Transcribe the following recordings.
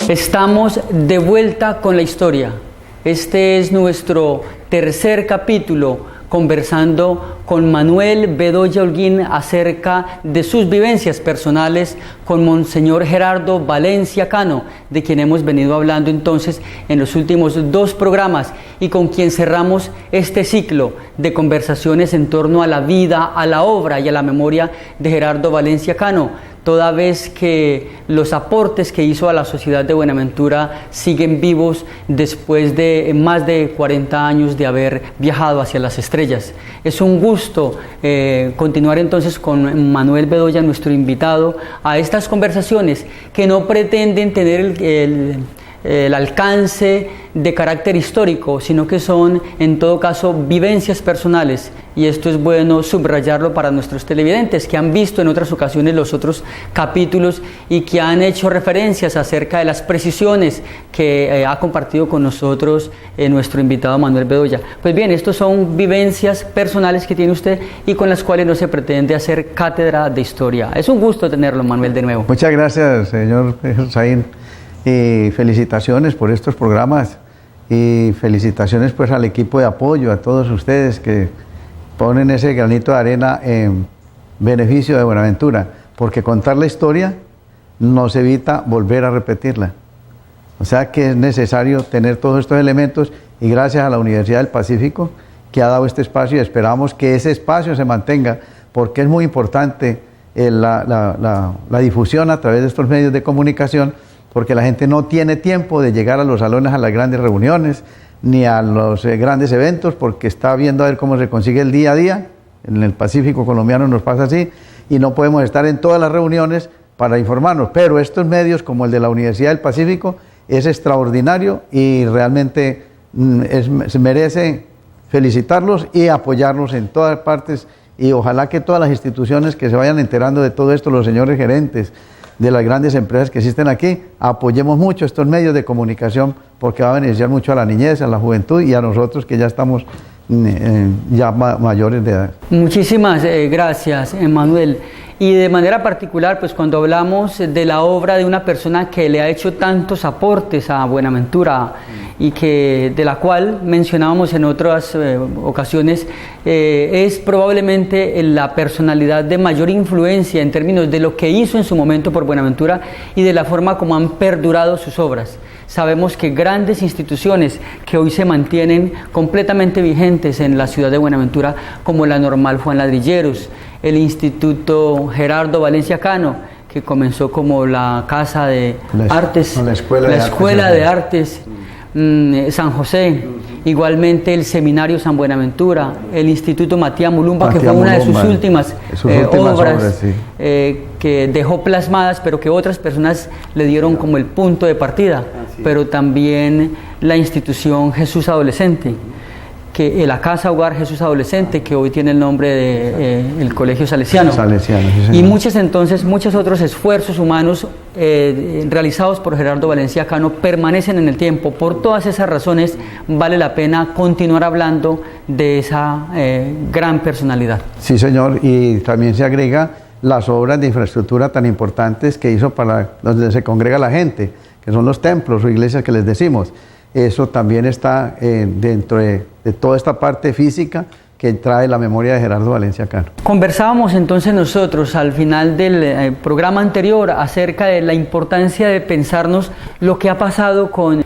Estamos de vuelta con la historia. Este es nuestro tercer capítulo, conversando con Manuel Bedoya Holguín acerca de sus vivencias personales con Monseñor Gerardo Valencia Cano, de quien hemos venido hablando entonces en los últimos 2 programas y con quien cerramos este ciclo de conversaciones en torno a la vida, a la obra y a la memoria de Gerardo Valencia Cano, toda vez que los aportes que hizo a la sociedad de Buenaventura siguen vivos después de más de 40 años de haber viajado hacia las estrellas. Es un gusto continuar entonces con Manuel Bedoya, nuestro invitado, a estas conversaciones que no pretenden tener el alcance de carácter histórico, sino que son en todo caso vivencias personales, y esto es bueno subrayarlo para nuestros televidentes que han visto en otras ocasiones los otros capítulos y que han hecho referencias acerca de las precisiones que ha compartido con nosotros nuestro invitado Manuel Bedoya. Pues bien, estos son vivencias personales que tiene usted y con las cuales no se pretende hacer cátedra de historia. Es un gusto tenerlo, Manuel, de nuevo. Muchas gracias, señor Saín. Y felicitaciones por estos programas y felicitaciones pues al equipo de apoyo, a todos ustedes que ponen ese granito de arena en beneficio de Buenaventura, porque contar la historia nos evita volver a repetirla. O sea que es necesario tener todos estos elementos, y gracias a la Universidad del Pacífico que ha dado este espacio, y esperamos que ese espacio se mantenga, porque es muy importante la difusión a través de estos medios de comunicación, porque la gente no tiene tiempo de llegar a los salones, a las grandes reuniones, ni a los grandes eventos, porque está viendo a ver cómo se consigue el día a día. En el Pacífico colombiano nos pasa así, y no podemos estar en todas las reuniones para informarnos, pero estos medios como el de la Universidad del Pacífico es extraordinario y realmente se merece felicitarlos y apoyarlos en todas partes, y ojalá que todas las instituciones que se vayan enterando de todo esto, los señores gerentes de las grandes empresas que existen aquí, apoyemos mucho estos medios de comunicación, porque va a beneficiar mucho a la niñez, a la juventud y a nosotros que ya estamos ya mayores de edad. Muchísimas gracias, Manuel. Y de manera particular, pues cuando hablamos de la obra de una persona que le ha hecho tantos aportes a Buenaventura y de la cual mencionábamos en otras ocasiones, es probablemente la personalidad de mayor influencia en términos de lo que hizo en su momento por Buenaventura y de la forma como han perdurado sus obras. Sabemos que grandes instituciones que hoy se mantienen completamente vigentes en la ciudad de Buenaventura, como la Normal Juan Ladrilleros, el Instituto Gerardo Valencia Cano, que comenzó como la Casa de Artes, la Escuela de Artes San José, igualmente el Seminario San Buenaventura, el Instituto Matías Mulumba, que fue una de sus últimas obras, sí, que dejó plasmadas, pero que otras personas le dieron como el punto de partida, pero también la institución Jesús Adolescente, que la Casa Hogar Jesús Adolescente, que hoy tiene el nombre de el Colegio Salesiano, sí, y muchos otros esfuerzos humanos realizados por Gerardo Valencia Cano permanecen en el tiempo. Por todas esas razones vale la pena continuar hablando de esa gran personalidad. Sí, señor, y también se agrega las obras de infraestructura tan importantes que hizo para donde se congrega la gente, que son los templos o iglesias que les decimos. Eso también está dentro de toda esta parte física que trae la memoria de Gerardo Valencia Cano. Conversábamos entonces nosotros al final del programa anterior acerca de la importancia de pensarnos lo que ha pasado con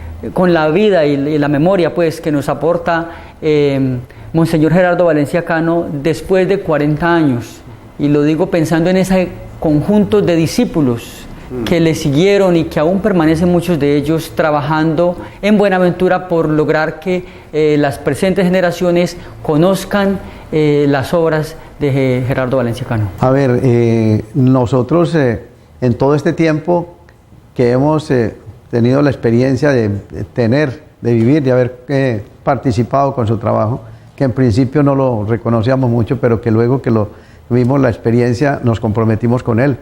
la vida y la memoria pues, que nos aporta Monseñor Gerardo Valencia Cano después de 40 años. Y lo digo pensando en ese conjunto de discípulos que le siguieron y que aún permanecen muchos de ellos trabajando en Buenaventura por lograr que las presentes generaciones conozcan las obras de Gerardo Valencia Cano. A ver, nosotros en todo este tiempo que hemos tenido la experiencia de vivir, de haber participado con su trabajo, que en principio no lo reconocíamos mucho, pero que luego que lo vimos la experiencia nos comprometimos con él.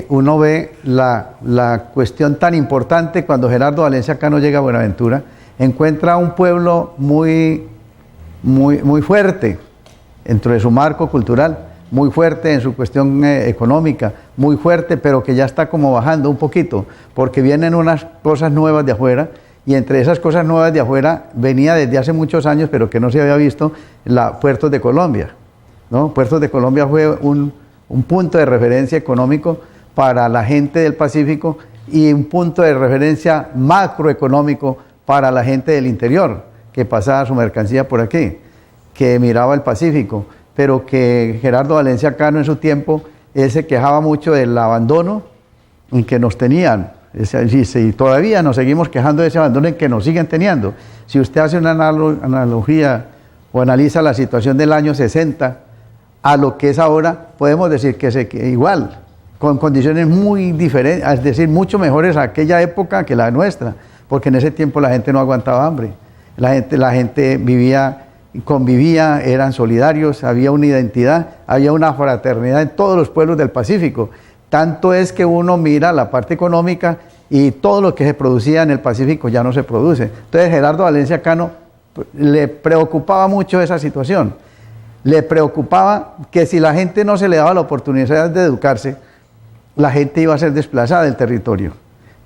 Uno ve la cuestión tan importante cuando Gerardo Valencia Cano llega a Buenaventura, encuentra un pueblo muy fuerte dentro de su marco cultural, muy fuerte en su cuestión económica, muy fuerte, pero que ya está como bajando un poquito, porque vienen unas cosas nuevas de afuera, y entre esas cosas nuevas de afuera venía desde hace muchos años, pero que no se había visto, Puertos de Colombia, ¿no? Puertos de Colombia fue un punto de referencia económico para la gente del Pacífico y un punto de referencia macroeconómico para la gente del interior, que pasaba su mercancía por aquí, que miraba el Pacífico, pero que Gerardo Valencia Cano en su tiempo, él se quejaba mucho del abandono en que nos tenían. Y todavía nos seguimos quejando de ese abandono en que nos siguen teniendo. Si usted hace una analogía o analiza la situación del año 60 a lo que es ahora, podemos decir que igual, con condiciones muy diferentes, es decir, mucho mejores a aquella época que la nuestra, porque en ese tiempo la gente no aguantaba hambre, la gente vivía, convivía, eran solidarios, había una identidad, había una fraternidad en todos los pueblos del Pacífico. Tanto es que uno mira la parte económica y todo lo que se producía en el Pacífico ya no se produce. Entonces Gerardo Valencia Cano le preocupaba mucho esa situación. Le preocupaba que si la gente no se le daba la oportunidad de educarse, la gente iba a ser desplazada del territorio.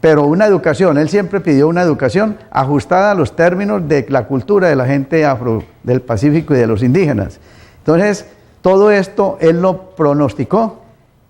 Pero una educación, él siempre pidió una educación ajustada a los términos de la cultura de la gente afro del Pacífico y de los indígenas. Entonces, todo esto él lo pronosticó.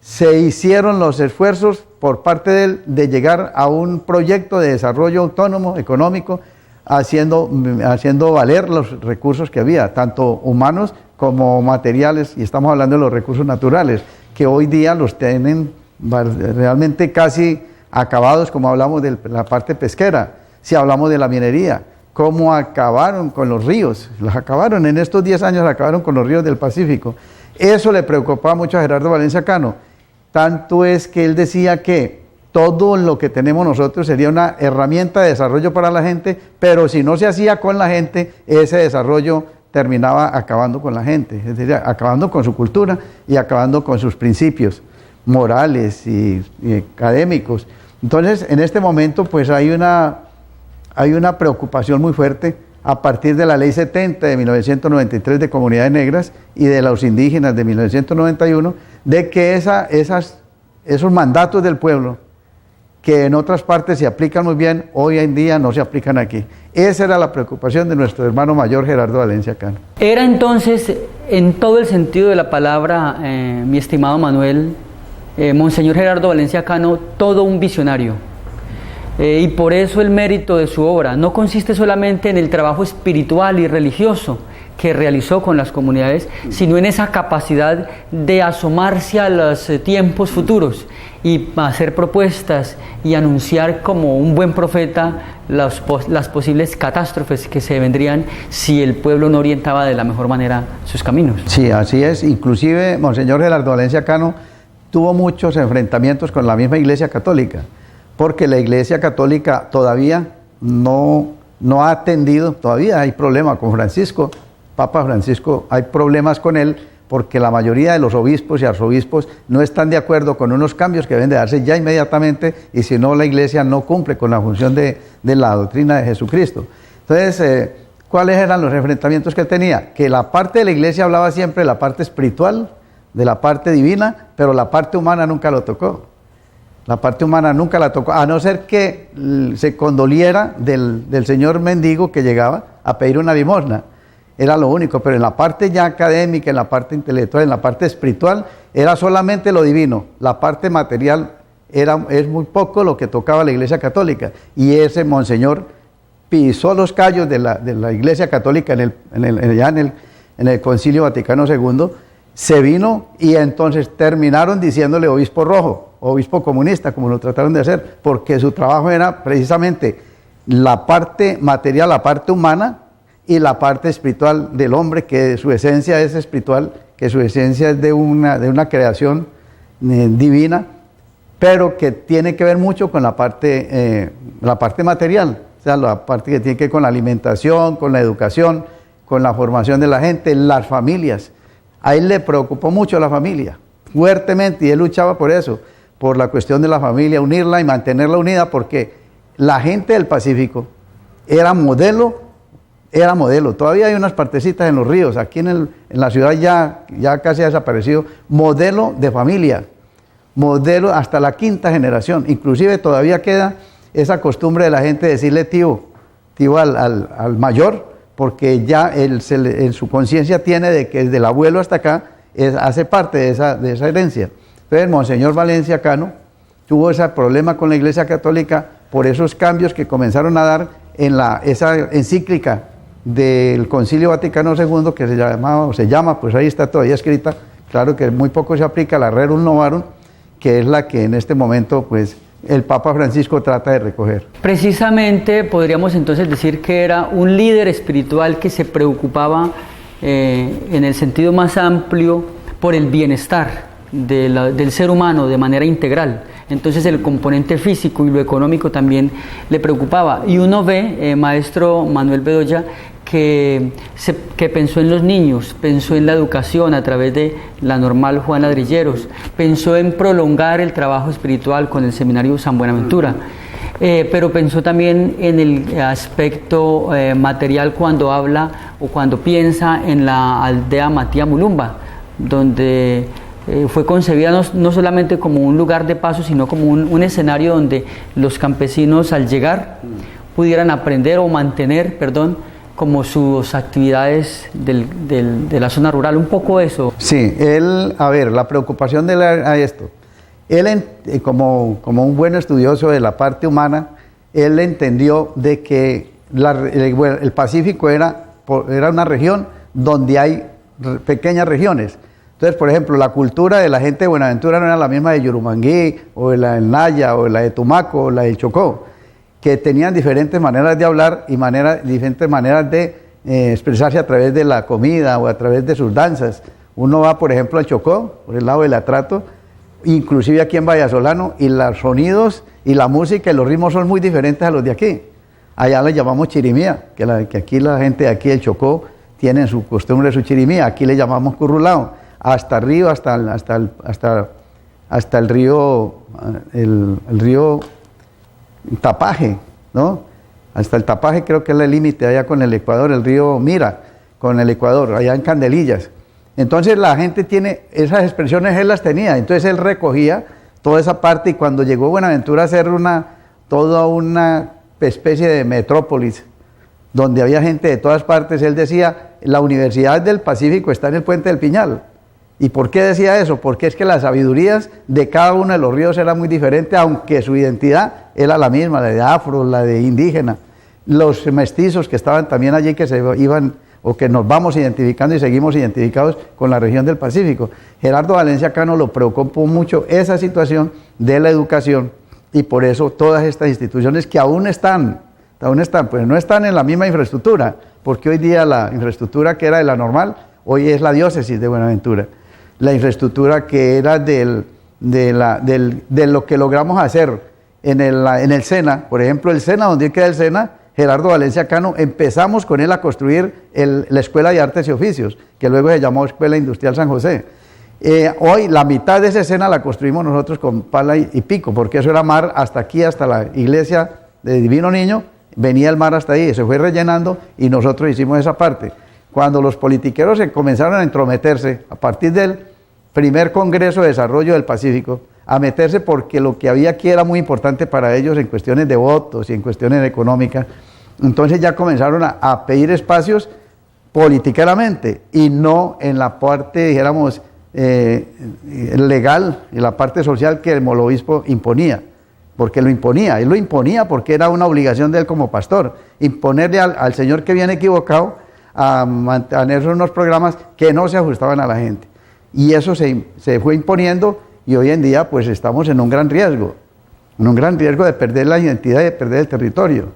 Se hicieron los esfuerzos por parte de él de llegar a un proyecto de desarrollo autónomo, económico, haciendo valer los recursos que había, tanto humanos como materiales, y estamos hablando de los recursos naturales, que hoy día los tienen realmente casi acabados, como hablamos de la parte pesquera, si hablamos de la minería, cómo acabaron con los ríos, los acabaron, en estos 10 años acabaron con los ríos del Pacífico. Eso le preocupaba mucho a Gerardo Valencia Cano. Tanto es que él decía que todo lo que tenemos nosotros sería una herramienta de desarrollo para la gente, pero si no se hacía con la gente, ese desarrollo terminaba acabando con la gente, es decir, acabando con su cultura y acabando con sus principios morales y académicos. Entonces, en este momento, pues hay una preocupación muy fuerte a partir de la Ley 70 de 1993 de Comunidades Negras y de los indígenas de 1991, de que esos mandatos del pueblo, que en otras partes se aplican muy bien, hoy en día no se aplican aquí. Esa era la preocupación de nuestro hermano mayor Gerardo Valencia Cano. Era entonces, en todo el sentido de la palabra, mi estimado Manuel, Monseñor Gerardo Valencia Cano, todo un visionario. Y por eso el mérito de su obra no consiste solamente en el trabajo espiritual y religioso que realizó con las comunidades, sino en esa capacidad de asomarse a los tiempos futuros y hacer propuestas y anunciar como un buen profeta las posibles catástrofes que se vendrían si el pueblo no orientaba de la mejor manera sus caminos. Sí, así es. Inclusive Monseñor Gerardo Valencia Cano tuvo muchos enfrentamientos con la misma Iglesia Católica, porque la Iglesia Católica todavía no ha atendido, todavía hay problema con Francisco, Papa Francisco, hay problemas con él, porque la mayoría de los obispos y arzobispos no están de acuerdo con unos cambios que deben de darse ya inmediatamente, y si no la Iglesia no cumple con la función de la doctrina de Jesucristo. Entonces, ¿cuáles eran los enfrentamientos que él tenía? Que la parte de la Iglesia hablaba siempre de la parte espiritual, de la parte divina, pero la parte humana nunca lo tocó. La parte humana nunca la tocó, a no ser que se condoliera del señor mendigo que llegaba a pedir una limosna. Era lo único, pero en la parte ya académica, en la parte intelectual, en la parte espiritual, era solamente lo divino. La parte material es muy poco lo que tocaba la Iglesia Católica. Y ese monseñor pisó los callos de la Iglesia Católica en el Concilio Vaticano II, se vino y entonces terminaron diciéndole obispo rojo, obispo comunista, como lo trataron de hacer, porque su trabajo era precisamente la parte material, la parte humana, y la parte espiritual del hombre, que su esencia es espiritual, que su esencia es de una creación divina, pero que tiene que ver mucho con la parte material, o sea, la parte que tiene que ver con la alimentación, con la educación, con la formación de la gente, las familias. A él le preocupó mucho la familia, fuertemente, y él luchaba por eso, por la cuestión de la familia, unirla y mantenerla unida, porque la gente del Pacífico era modelo. Todavía hay unas partecitas en los ríos, aquí en la ciudad ya casi ha desaparecido, modelo de familia, modelo hasta la quinta generación. Inclusive todavía queda esa costumbre de la gente de decirle tío al mayor, porque ya en su conciencia tiene de que desde el abuelo hasta acá hace parte de esa herencia. Entonces Monseñor Valencia Cano tuvo ese problema con la Iglesia Católica por esos cambios que comenzaron a dar en esa encíclica del Concilio Vaticano II, que se llama, pues ahí está todavía escrita, claro que muy poco se aplica, la Rerum Novarum, que es la que en este momento pues el Papa Francisco trata de recoger. Precisamente podríamos entonces decir que era un líder espiritual que se preocupaba en el sentido más amplio por el bienestar del ser humano de manera integral. Entonces el componente físico y lo económico también le preocupaba. Y uno ve, maestro Manuel Bedoya, que pensó en los niños, pensó en la educación a través de la Normal Juan Ladrilleros, pensó en prolongar el trabajo espiritual con el Seminario San Buenaventura, pero pensó también en el aspecto material cuando habla o cuando piensa en la aldea Matía Mulumba, donde fue concebida no solamente como un lugar de paso, sino como un escenario donde los campesinos al llegar pudieran aprender o mantener, como sus actividades de la zona rural, un poco eso. Sí, la preocupación de él era esto. Él, como un buen estudioso de la parte humana, él entendió de que el Pacífico era una región donde hay pequeñas regiones. Entonces, por ejemplo, la cultura de la gente de Buenaventura no era la misma de Yurumangui, o de la del Naya, o de la de Tumaco, o la del Chocó, que tenían diferentes maneras de hablar y diferentes maneras de expresarse a través de la comida o a través de sus danzas. Uno va, por ejemplo, al Chocó, por el lado del Atrato, inclusive aquí en Vallasolano, y los sonidos y la música y los ritmos son muy diferentes a los de aquí. Allá le llamamos chirimía, que aquí la gente de aquí del Chocó tiene su costumbre, su chirimía, aquí le llamamos currulao, hasta arriba, hasta el río, el río Tapaje, ¿no? Hasta el Tapaje creo que es el límite allá con el Ecuador, el río Mira, con el Ecuador, allá en Candelillas. Entonces la gente tiene esas expresiones, él las tenía, entonces él recogía toda esa parte, y cuando llegó Buenaventura a ser toda una especie de metrópolis, donde había gente de todas partes, él decía, la Universidad del Pacífico está en el Puente del Piñal. ¿Y por qué decía eso? Porque es que las sabidurías de cada uno de los ríos era muy diferente, aunque su identidad era la misma, la de afro, la de indígena. Los mestizos que estaban también allí, que se iban, o que nos vamos identificando y seguimos identificados con la región del Pacífico. Gerardo Valencia Cano lo preocupó mucho esa situación de la educación, y por eso todas estas instituciones que aún están, pues no están en la misma infraestructura, porque hoy día la infraestructura que era de la Normal, hoy es la diócesis de Buenaventura. La infraestructura que era de lo que logramos hacer en el SENA, por ejemplo, el SENA, donde queda el SENA, Gerardo Valencia Cano, empezamos con él a construir la Escuela de Artes y Oficios, que luego se llamó Escuela Industrial San José. Hoy la mitad de ese SENA la construimos nosotros con pala y pico, porque eso era mar hasta aquí, hasta la iglesia de Divino Niño, venía el mar hasta ahí, se fue rellenando y nosotros hicimos esa parte. Cuando los politiqueros se comenzaron a entrometerse, a partir del primer Congreso de Desarrollo del Pacífico, a meterse porque lo que había aquí era muy importante para ellos en cuestiones de votos y en cuestiones económicas, entonces ya comenzaron a pedir espacios politiqueramente y no en la parte, dijéramos, legal, en la parte social que el obispo imponía, porque él lo imponía porque era una obligación de él como pastor, imponerle al señor que viene equivocado a mantener unos programas que no se ajustaban a la gente. Y eso se fue imponiendo, y hoy en día pues estamos en un gran riesgo de perder la identidad y de perder el territorio.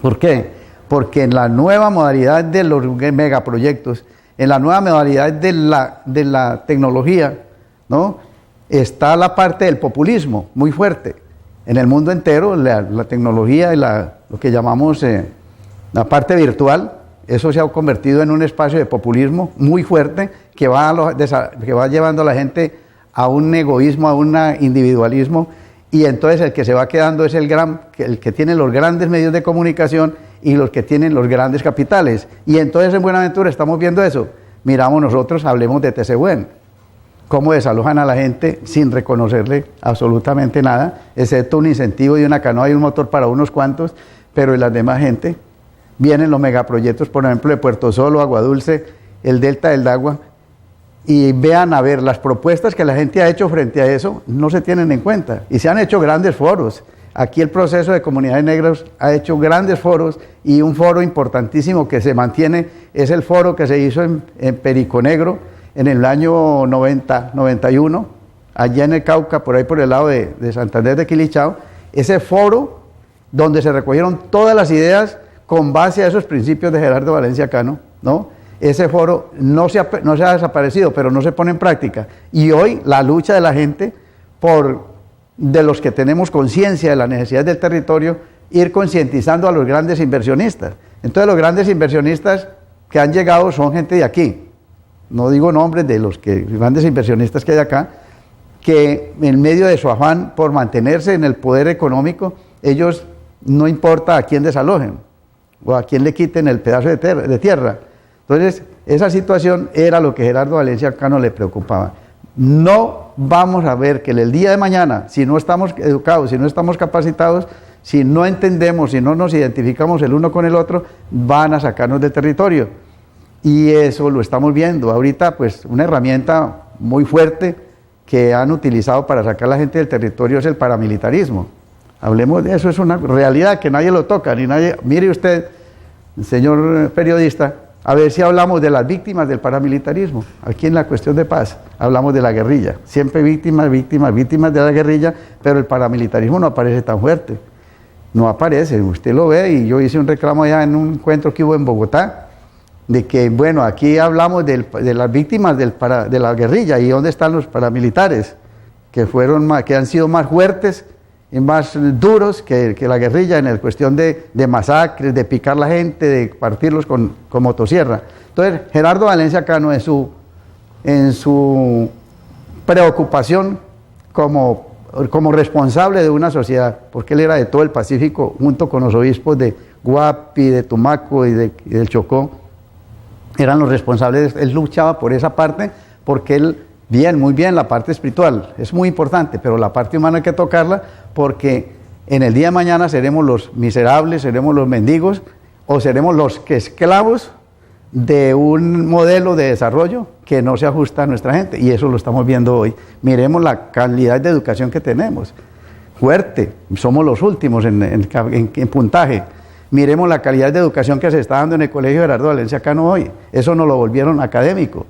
¿Por qué? porque en la nueva modalidad de los megaproyectos, en la nueva modalidad de la tecnología, ¿no?, está la parte del populismo muy fuerte. En el mundo entero, la tecnología y lo que llamamos la parte virtual, eso se ha convertido en un espacio de populismo muy fuerte que va llevando a la gente a un egoísmo, a un individualismo, y entonces el que se va quedando es el que tiene los grandes medios de comunicación y los que tienen los grandes capitales. Y entonces en Buenaventura estamos viendo eso. Miramos nosotros, hablemos de TCBuen, cómo desalojan a la gente sin reconocerle absolutamente nada, excepto un incentivo de una canoa y un motor para unos cuantos, pero en la demás gente vienen los megaproyectos, por ejemplo, de Puerto Solo, Agua Dulce, el Delta del Dagua, y vean a ver las propuestas que la gente ha hecho frente a eso, no se tienen en cuenta, y se han hecho grandes foros. Aquí el proceso de comunidades negras ha hecho grandes foros, y un foro importantísimo que se mantiene es el foro que se hizo en Perico Negro en el año 91, allá en el Cauca, por ahí por el lado de Santander de Quilichao, ese foro donde se recogieron todas las ideas con base a esos principios de Gerardo Valencia Cano, ¿no? Ese foro no se ha desaparecido, pero no se pone en práctica. Y hoy la lucha de la gente de los que tenemos conciencia de las necesidades del territorio, ir concientizando a los grandes inversionistas. Entonces los grandes inversionistas que han llegado son gente de aquí. No digo nombres de los grandes inversionistas que hay acá, que en medio de su afán por mantenerse en el poder económico, ellos no importa a quién desalojen o a quién le quiten el pedazo de tierra. Entonces, esa situación era lo que Gerardo Valencia Cano le preocupaba. No vamos a ver que el día de mañana, si no estamos educados, si no estamos capacitados, si no entendemos, si no nos identificamos el uno con el otro, van a sacarnos del territorio. Y eso lo estamos viendo. Ahorita, pues, una herramienta muy fuerte que han utilizado para sacar a la gente del territorio es el paramilitarismo. Hablemos de eso, es una realidad que nadie lo toca, ni nadie. Mire usted, señor periodista, a ver si hablamos de las víctimas del paramilitarismo. Aquí en la cuestión de paz hablamos de la guerrilla, siempre víctimas de la guerrilla, pero el paramilitarismo no aparece tan fuerte. No aparece, usted lo ve, y yo hice un reclamo allá en un encuentro que hubo en Bogotá, de que, bueno, aquí hablamos de las víctimas de la guerrilla, y dónde están los paramilitares, que han sido más fuertes y más duros que la guerrilla en la cuestión de masacres, de picar la gente, de partirlos con motosierra. Entonces, Gerardo Valencia Cano, en su preocupación como responsable de una sociedad, porque él era de todo el Pacífico, junto con los obispos de Guapi, de Tumaco y del Chocó, eran los responsables. Él luchaba por esa parte, porque él, muy bien, la parte espiritual es muy importante, pero la parte humana hay que tocarla, porque en el día de mañana seremos los miserables, seremos los mendigos, o seremos los esclavos de un modelo de desarrollo que no se ajusta a nuestra gente, y eso lo estamos viendo hoy. Miremos la calidad de educación que tenemos, fuerte, somos los últimos en puntaje. Miremos la calidad de educación que se está dando en el Colegio Gerardo Valencia Cano hoy, eso nos lo volvieron académico.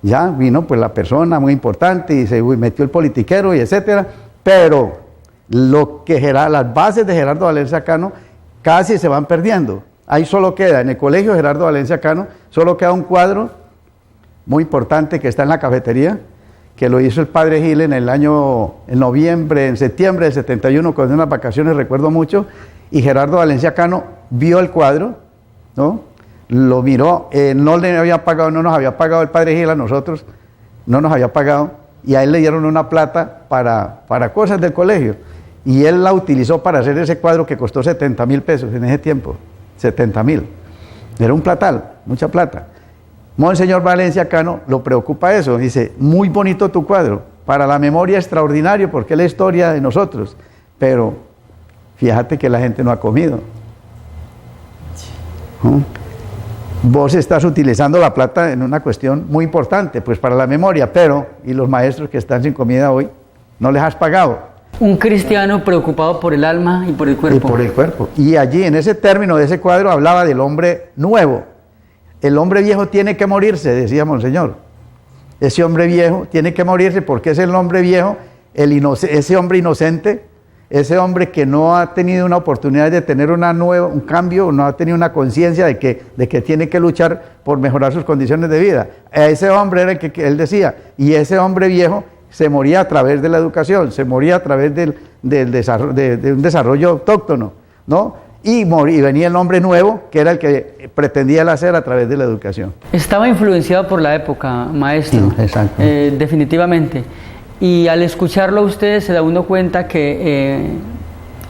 Ya vino pues la persona muy importante y se metió el politiquero y etcétera, pero las bases de Gerardo Valencia Cano casi se van perdiendo. Ahí solo queda, en el Colegio Gerardo Valencia Cano, solo queda un cuadro muy importante que está en la cafetería, que lo hizo el padre Gil en septiembre del 71, con unas vacaciones, recuerdo mucho, y Gerardo Valencia Cano vio el cuadro, ¿no? Lo miró, no nos había pagado el padre Gil a nosotros, no nos había pagado, y a él le dieron una plata para cosas del colegio, y él la utilizó para hacer ese cuadro que costó 70.000 pesos en ese tiempo, 70.000, era un platal, mucha plata. Monseñor Valencia Cano lo preocupa eso, dice, muy bonito tu cuadro, para la memoria extraordinario, porque es la historia de nosotros, pero fíjate que la gente no ha comido. Vos estás utilizando la plata en una cuestión muy importante, pues para la memoria, pero, y los maestros que están sin comida hoy, no les has pagado. Un cristiano preocupado por el alma y por el cuerpo. Y por el cuerpo. Y allí, en ese término de ese cuadro, hablaba del hombre nuevo. El hombre viejo tiene que morirse, decía Monseñor. Ese hombre viejo tiene que morirse, porque es el hombre viejo, ese hombre inocente, ese hombre que no ha tenido una oportunidad de tener un cambio, no ha tenido una conciencia de que tiene que luchar por mejorar sus condiciones de vida. Ese hombre era el que él decía, y ese hombre viejo se moría a través de la educación, se moría a través de un desarrollo autóctono, ¿no? Y venía el hombre nuevo, que era el que pretendía él hacer a través de la educación. Estaba influenciado por la época, maestro, Sí, exacto. Definitivamente. Y al escucharlo a usted se da uno cuenta que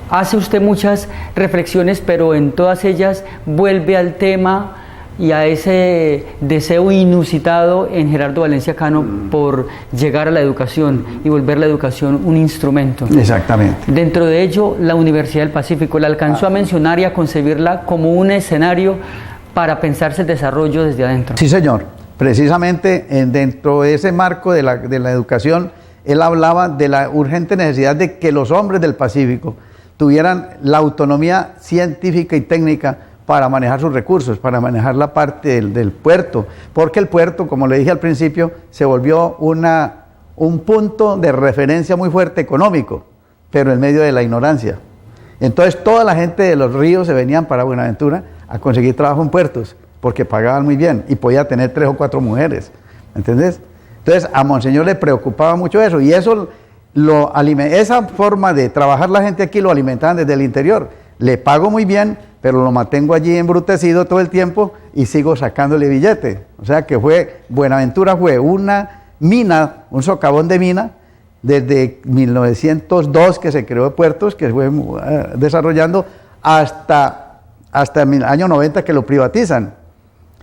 hace usted muchas reflexiones, pero en todas ellas vuelve al tema y a ese deseo inusitado en Gerardo Valencia Cano por llegar a la educación y volver la educación un instrumento. Exactamente. Dentro de ello, la Universidad del Pacífico la alcanzó a mencionar y a concebirla como un escenario para pensarse el desarrollo desde adentro. Sí, señor. Precisamente dentro de ese marco de la educación, él hablaba de la urgente necesidad de que los hombres del Pacífico tuvieran la autonomía científica y técnica para manejar sus recursos, para manejar la parte del puerto, porque el puerto, como le dije al principio, se volvió un punto de referencia muy fuerte económico, pero en medio de la ignorancia. Entonces toda la gente de los ríos se venían para Buenaventura a conseguir trabajo en puertos, porque pagaban muy bien y podía tener 3 o 4 mujeres, ¿entendés? Entonces a Monseñor le preocupaba mucho eso, y eso esa forma de trabajar la gente aquí lo alimentaban desde el interior. Le pago muy bien, pero lo mantengo allí embrutecido todo el tiempo y sigo sacándole billete. O sea que Buenaventura fue una mina, un socavón de mina, desde 1902 que se creó Puertos, que fue desarrollando hasta el año 90 que lo privatizan.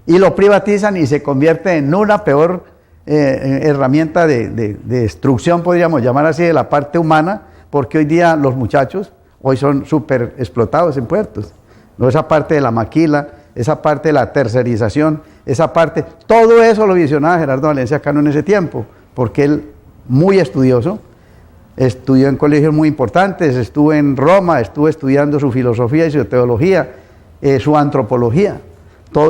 Y lo privatizan y se convierte en una peor herramienta de destrucción, podríamos llamar así, de la parte humana, porque hoy día los muchachos hoy son súper explotados en puertos. ¿No? Esa parte de la maquila, esa parte de la tercerización, esa parte, todo eso lo visionaba Gerardo Valencia Cano en ese tiempo, porque él, muy estudioso, estudió en colegios muy importantes, estuvo en Roma, estuvo estudiando su filosofía y su teología, su antropología.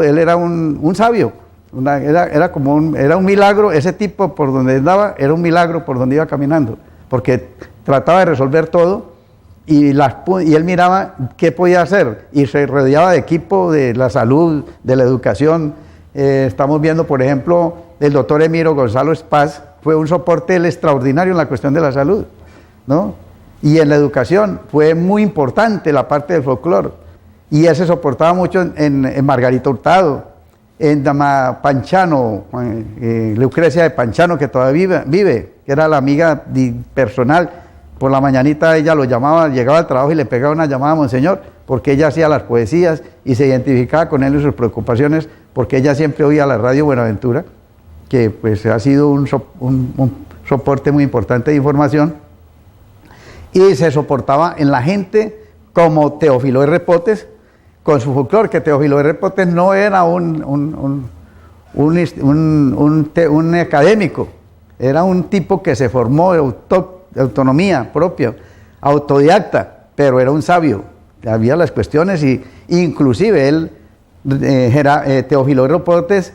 Él era un sabio, era un milagro, ese tipo por donde andaba, era un milagro por donde iba caminando, porque trataba de resolver todo. Y él miraba qué podía hacer y se rodeaba de equipo de la salud, de la educación. Estamos viendo, por ejemplo, el doctor Emiro Gonzalo Espaz fue un soporte extraordinario en la cuestión de la salud, ¿no? Y en la educación fue muy importante la parte del folclore. Y él se soportaba mucho en Margarita Hurtado, en Dama Panchano, Lucrecia de Panchano, que todavía vive, que era la amiga personal. Por la mañanita ella lo llamaba, llegaba al trabajo y le pegaba una llamada a Monseñor, porque ella hacía las poesías y se identificaba con él y sus preocupaciones, porque ella siempre oía la radio Buenaventura, que pues ha sido un soporte muy importante de información, y se soportaba en la gente como Teófilo R. Potes, con su folclore, que Teófilo R. Potes no era un académico, era un tipo que se formó de autonomía propia, autodidacta, pero era un sabio. Había las cuestiones y inclusive él, Teófilo R. Potes,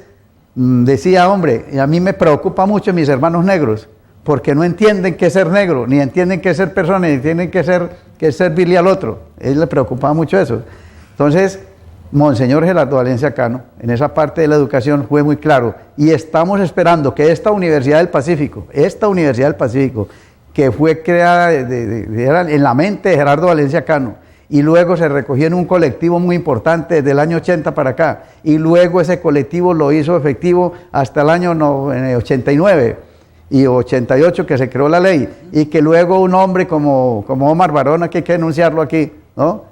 decía, hombre, a mí me preocupa mucho mis hermanos negros, porque no entienden qué es ser negro, ni entienden qué es ser persona, ni entienden qué es servirle al otro. A él le preocupaba mucho eso. Entonces, Monseñor Gerardo Valencia Cano, en esa parte de la educación fue muy claro, y estamos esperando que esta Universidad del Pacífico, que fue creada en la mente de Gerardo Valencia Cano, y luego se recogió en un colectivo muy importante desde el año 80 para acá, y luego ese colectivo lo hizo efectivo hasta el año 89 y 88 que se creó la ley, y que luego un hombre como Omar Barona, que hay que denunciarlo aquí, ¿no?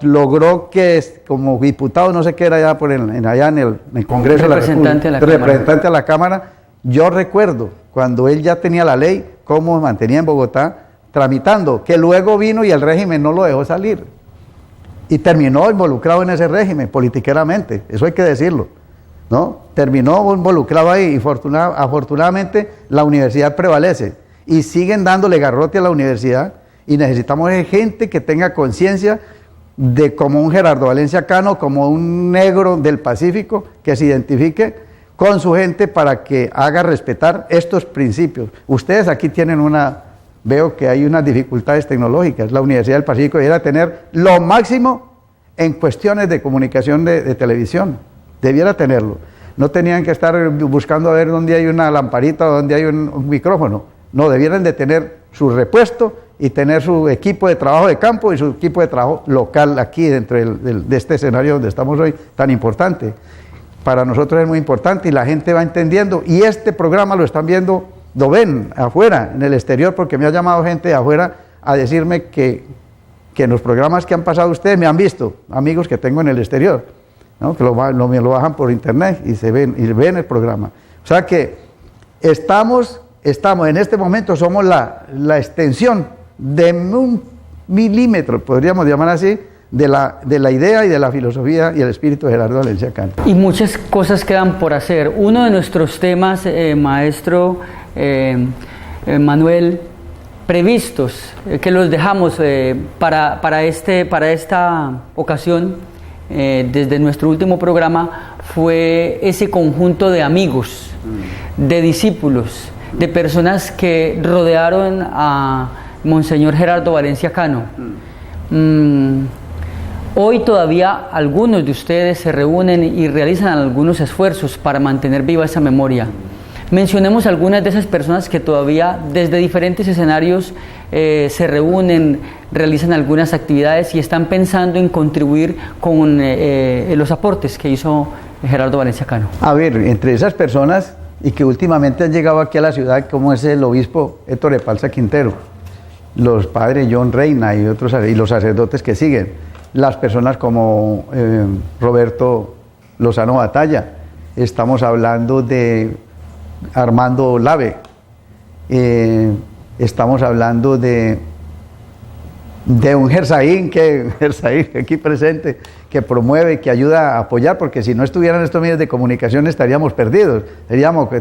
Logró que como diputado, no sé qué era allá, allá en el Congreso de la República, representante a la Cámara. Yo recuerdo cuando él ya tenía la ley, cómo mantenía en Bogotá tramitando, que luego vino y el régimen no lo dejó salir y terminó involucrado en ese régimen politiqueramente, eso hay que decirlo, ¿no? Terminó involucrado ahí, y afortunadamente la universidad prevalece y siguen dándole garrote a la universidad, y necesitamos gente que tenga conciencia de como un Gerardo Valencia Cano, como un negro del Pacífico, que se identifique con su gente para que haga respetar estos principios. Ustedes aquí tienen una veo que hay unas dificultades tecnológicas. La Universidad del Pacífico debiera tener lo máximo en cuestiones de comunicación de televisión, debiera tenerlo. No tenían que estar buscando a ver dónde hay una lamparita o dónde hay un micrófono. No, debieran de tener su repuesto y tener su equipo de trabajo de campo y su equipo de trabajo local aquí dentro de este escenario donde estamos hoy, tan importante. Para nosotros es muy importante y la gente va entendiendo, y este programa lo están viendo, lo ven afuera, en el exterior, porque me ha llamado gente de afuera a decirme que en los programas que han pasado ustedes me han visto, amigos que tengo en el exterior, ¿no? Que me lo bajan por internet y ven el programa. O sea que estamos en este momento, somos la extensión de 1 milímetro, podríamos llamar así, de la idea y de la filosofía y el espíritu de Gerardo Valencia Cano. Y muchas cosas quedan por hacer. Uno de nuestros temas, maestro Manuel, previstos, que los dejamos para esta ocasión, desde nuestro último programa, fue ese conjunto de amigos, de discípulos, de personas que rodearon a Monseñor Gerardo Valencia Cano. Hoy todavía algunos de ustedes se reúnen y realizan algunos esfuerzos para mantener viva esa memoria. Mencionemos algunas de esas personas que todavía desde diferentes escenarios se reúnen, realizan algunas actividades y están pensando en contribuir con los aportes que hizo Gerardo Valencia Cano. A ver, entre esas personas y que últimamente han llegado aquí a la ciudad, como es el obispo Héctor Epalza Quintero, los padres John Reina y otros, y los sacerdotes que siguen, las personas como Roberto Lozano Batalla, estamos hablando de Armando Lave, estamos hablando de un Gersaín aquí presente, que promueve, que ayuda a apoyar, porque si no estuvieran estos medios de comunicación estaríamos perdidos,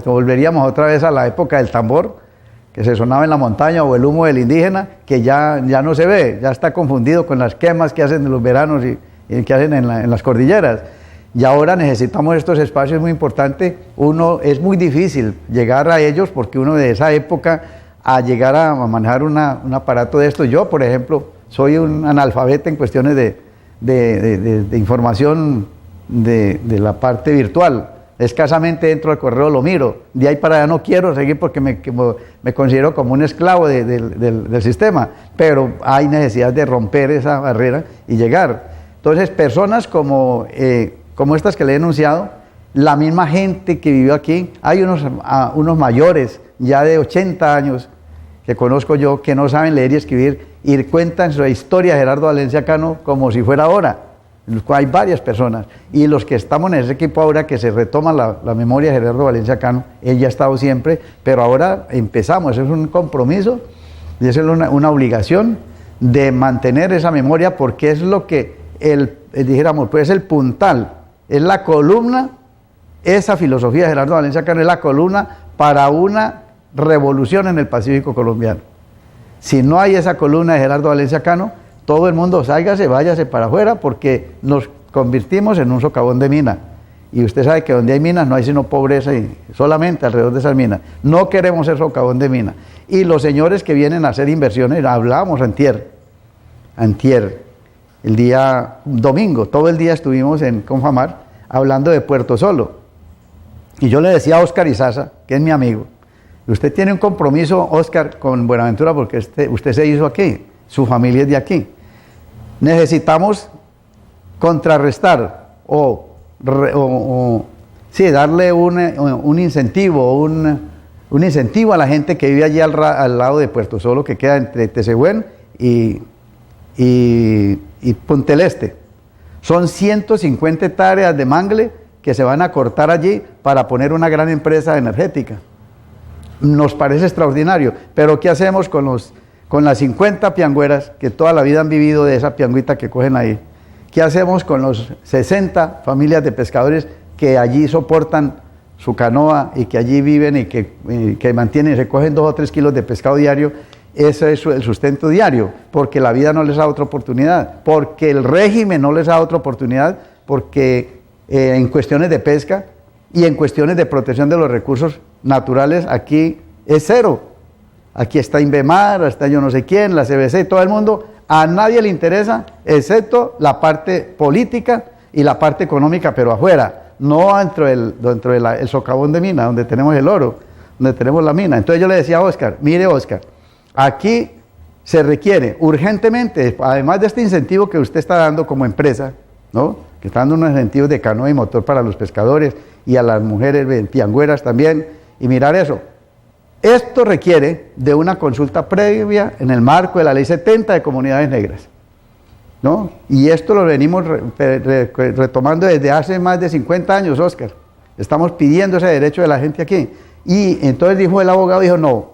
volveríamos otra vez a la época del tambor, que se sonaba en la montaña, o el humo del indígena, que ya no se ve, ya está confundido con las quemas que hacen en los veranos y que hacen en las cordilleras. Y ahora necesitamos estos espacios muy importantes. Es muy difícil llegar a ellos, porque uno de esa época, a llegar a manejar un aparato de esto, yo por ejemplo soy un analfabeta en cuestiones de información de la parte virtual. Escasamente entro al correo, lo miro, de ahí para allá no quiero seguir porque me considero como un esclavo del sistema, pero hay necesidad de romper esa barrera y llegar. Entonces, personas como estas que le he enunciado, la misma gente que vivió aquí, hay unos mayores ya de 80 años que conozco yo, que no saben leer y escribir, y cuentan su historia de Gerardo Valencia Cano como si fuera ahora. Hay varias personas, y los que estamos en ese equipo ahora, que se retoma la memoria de Gerardo Valencia Cano, él ya ha estado siempre, pero ahora empezamos, es un compromiso y es una obligación de mantener esa memoria, porque es lo que dijéramos, pues el puntal, es la columna, esa filosofía de Gerardo Valencia Cano es la columna para una revolución en el Pacífico colombiano. Si no hay esa columna de Gerardo Valencia Cano, todo el mundo váyase para afuera, porque nos convertimos en un socavón de mina. Y usted sabe que donde hay minas no hay sino pobreza, y solamente alrededor de esas minas. No queremos ser socavón de mina. Y los señores que vienen a hacer inversiones, hablábamos antier, el día domingo, todo el día estuvimos en Confamar hablando de Puerto Solo. Y yo le decía a Óscar Izaza, que es mi amigo, usted tiene un compromiso, Óscar, con Buenaventura, porque usted se hizo aquí, su familia es de aquí. Necesitamos contrarrestar darle un incentivo a la gente que vive allí al lado de Puerto Solo, que queda entre Tesegüén y Punta del Este. Son 150 hectáreas de mangle que se van a cortar allí para poner una gran empresa energética. Nos parece extraordinario, pero ¿qué hacemos con las 50 piangüeras que toda la vida han vivido de esa piangüita que cogen ahí? ¿Qué hacemos con los 60 familias de pescadores que allí soportan su canoa y que allí viven y que mantienen, se cogen 2 o 3 kilos de pescado diario? Ese es el sustento diario, porque la vida no les da otra oportunidad, porque el régimen no les da otra oportunidad, porque en cuestiones de pesca y en cuestiones de protección de los recursos naturales aquí es cero. aquí está Inbemar, está yo no sé quién, la CBC, todo el mundo, a nadie le interesa, excepto la parte política y la parte económica, pero afuera, no dentro del socavón de mina, donde tenemos el oro, donde tenemos la mina. Entonces yo le decía a Óscar, mire Óscar, aquí se requiere urgentemente, además de este incentivo que usted está dando como empresa, ¿no? Que está dando unos incentivos de canoa y motor para los pescadores y a las mujeres piangüeras también, y mirar eso. Esto requiere de una consulta previa en el marco de la Ley 70 de Comunidades Negras, ¿no? Y esto lo venimos retomando desde hace más de 50 años, Óscar. Estamos pidiendo ese derecho de la gente aquí. Y entonces dijo el abogado, dijo, no,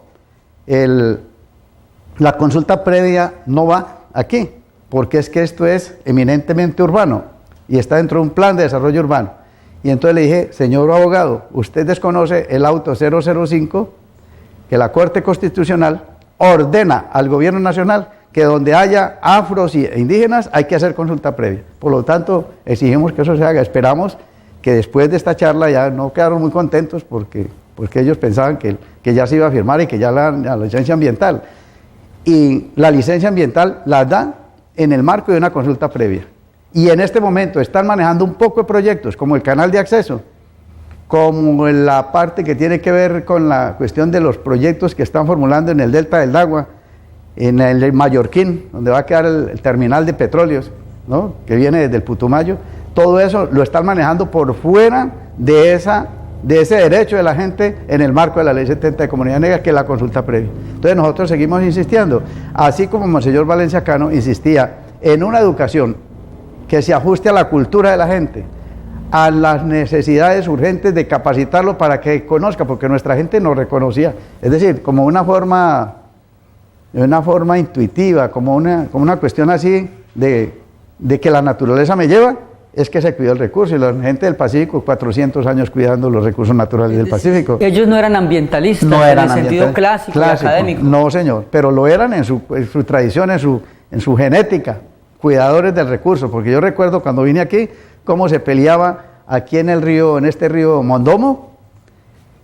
la consulta previa no va aquí, porque es que esto es eminentemente urbano y está dentro de un plan de desarrollo urbano. Y entonces le dije, señor abogado, usted desconoce el auto 005 que la Corte Constitucional ordena al gobierno nacional que donde haya afros e indígenas hay que hacer consulta previa. Por lo tanto, exigimos que eso se haga. Esperamos que después de esta charla ya no quedaron muy contentos porque ellos pensaban que ya se iba a firmar y que ya la licencia ambiental. Y la licencia ambiental la dan en el marco de una consulta previa. Y en este momento están manejando un poco de proyectos, como el canal de acceso, como en la parte que tiene que ver con la cuestión de los proyectos que están formulando en el Delta del Dagua, en el Mallorquín, donde va a quedar el terminal de petróleos, ¿no? Que viene desde el Putumayo. Todo eso lo están manejando por fuera de ese derecho de la gente en el marco de la Ley 70 de Comunidades Negras, que es la consulta previa. Entonces nosotros seguimos insistiendo, así como Monseñor Valencia Cano insistía en una educación que se ajuste a la cultura de la gente, a las necesidades urgentes de capacitarlo para que conozca, porque nuestra gente no reconocía, es decir, como una forma intuitiva, como una cuestión así de que la naturaleza me lleva, es que se cuidó el recurso, y la gente del Pacífico, 400 años cuidando los recursos naturales del Pacífico. Ellos no eran ambientalistas, no eran en el sentido clásico y académico. No, señor, pero lo eran en su tradición, en su genética, cuidadores del recurso, porque yo recuerdo cuando vine aquí, cómo se peleaba aquí en este río Mondomo,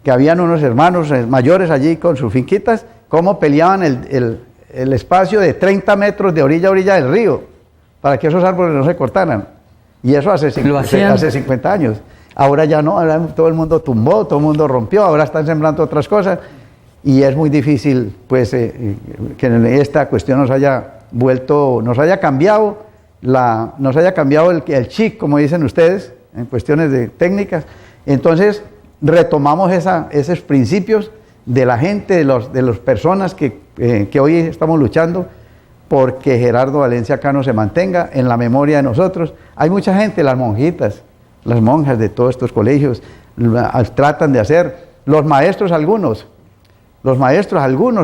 que habían unos hermanos mayores allí con sus finquitas, cómo peleaban el espacio de 30 metros de orilla a orilla del río, para que esos árboles no se cortaran. Y eso hace 50 años. Ahora ya no, ahora todo el mundo tumbó, todo el mundo rompió, ahora están sembrando otras cosas, y es muy difícil pues que esta cuestión nos haya cambiado el chip, como dicen ustedes, en cuestiones de técnicas. Entonces retomamos esos principios de la gente, de las personas que hoy estamos luchando porque Gerardo Valencia Cano se mantenga en la memoria de nosotros. Hay mucha gente, las monjitas, las monjas de todos estos colegios tratan de hacer, los maestros algunos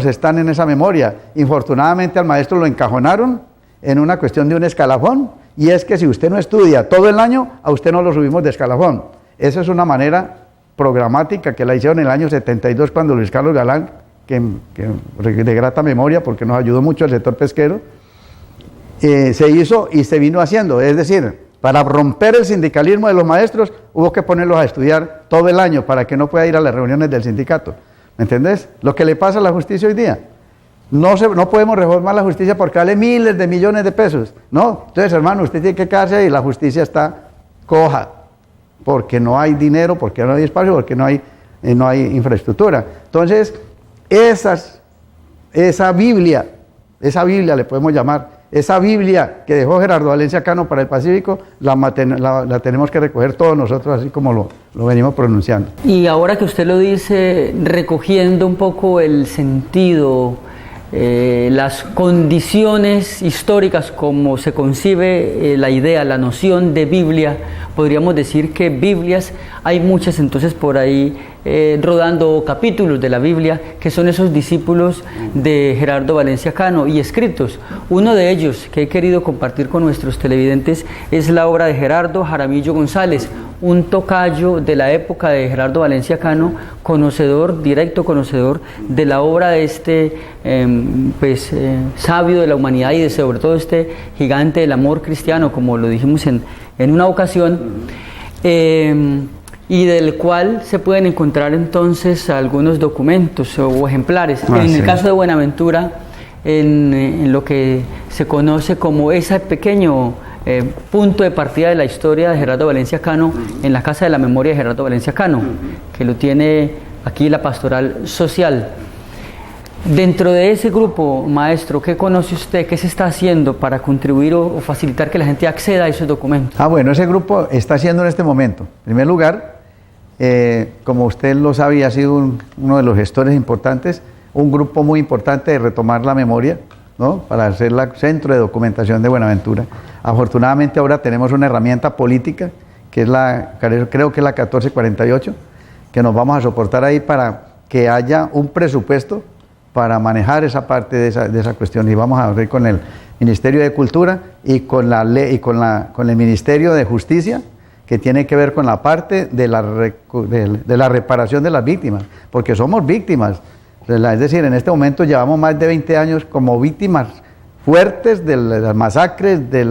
están en esa memoria. Infortunadamente al maestro lo encajonaron en una cuestión de un escalafón, y es que si usted no estudia todo el año, a usted no lo subimos de escalafón. Esa es una manera programática que la hicieron en el año 72 cuando Luis Carlos Galán, que de grata memoria porque nos ayudó mucho el sector pesquero, se hizo y se vino haciendo. Es decir, para romper el sindicalismo de los maestros hubo que ponerlos a estudiar todo el año para que no pueda ir a las reuniones del sindicato. ¿Me entendés? Lo que le pasa a la justicia hoy día. No podemos reformar la justicia porque vale miles de millones de pesos. No, entonces hermano, usted tiene que quedarse ahí y la justicia está coja, porque no hay dinero, porque no hay espacio, porque no hay infraestructura. Entonces, esa Biblia le podemos llamar, esa Biblia que dejó Gerardo Valencia Cano para el Pacífico, la tenemos que recoger todos nosotros, así como lo venimos pronunciando. Y ahora que usted lo dice, recogiendo un poco el sentido, las condiciones históricas, como se concibe la idea, la noción de Biblia, podríamos decir que Biblias hay muchas entonces por ahí rodando capítulos de la Biblia que son esos discípulos de Gerardo Valencia Cano y escritos. Uno de ellos que he querido compartir con nuestros televidentes es la obra de Gerardo Jaramillo González, un tocayo de la época de Gerardo Valencia Cano, directo conocedor de la obra de este sabio de la humanidad y sobre todo este gigante del amor cristiano, como lo dijimos en una ocasión. y del cual se pueden encontrar entonces algunos documentos o ejemplares. En el caso de Buenaventura, en lo que se conoce como ese pequeño punto de partida de la historia de Gerardo Valencia Cano, en la Casa de la Memoria de Gerardo Valencia Cano, que lo tiene aquí la Pastoral Social. Dentro de ese grupo, maestro, ¿qué conoce usted? ¿Qué se está haciendo para contribuir o facilitar que la gente acceda a esos documentos? Bueno, ese grupo está haciendo en este momento. En primer lugar, como usted lo sabe y ha sido uno de los gestores importantes, un grupo muy importante de retomar la memoria, ¿no? Para hacer el centro de documentación de Buenaventura. Afortunadamente ahora tenemos una herramienta política, que es creo que es la 1448, que nos vamos a soportar ahí para que haya un presupuesto para manejar esa parte de esa cuestión, y vamos a ver con el Ministerio de Cultura y con la ley y con el Ministerio de Justicia, que tiene que ver con la parte de la reparación de las víctimas, porque somos víctimas. Es decir, en este momento llevamos más de 20 años como víctimas fuertes de las masacres, de